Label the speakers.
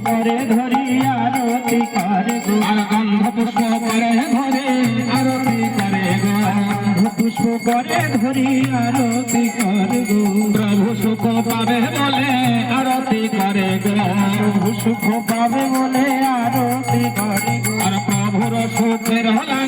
Speaker 1: করে ধরি আরতি করে গো
Speaker 2: আর গন্ধ পুষ্প করে ধরে আরতি করে গো
Speaker 1: গন্ধ পুষ্প করে ধরি আরতি করে গো
Speaker 2: প্রভু সুখ পাবে বলে আরতি করে গো
Speaker 1: প্রভু সুখ পাবে বলে আরতি করে গো
Speaker 2: আর প্রভুর সুখের হলা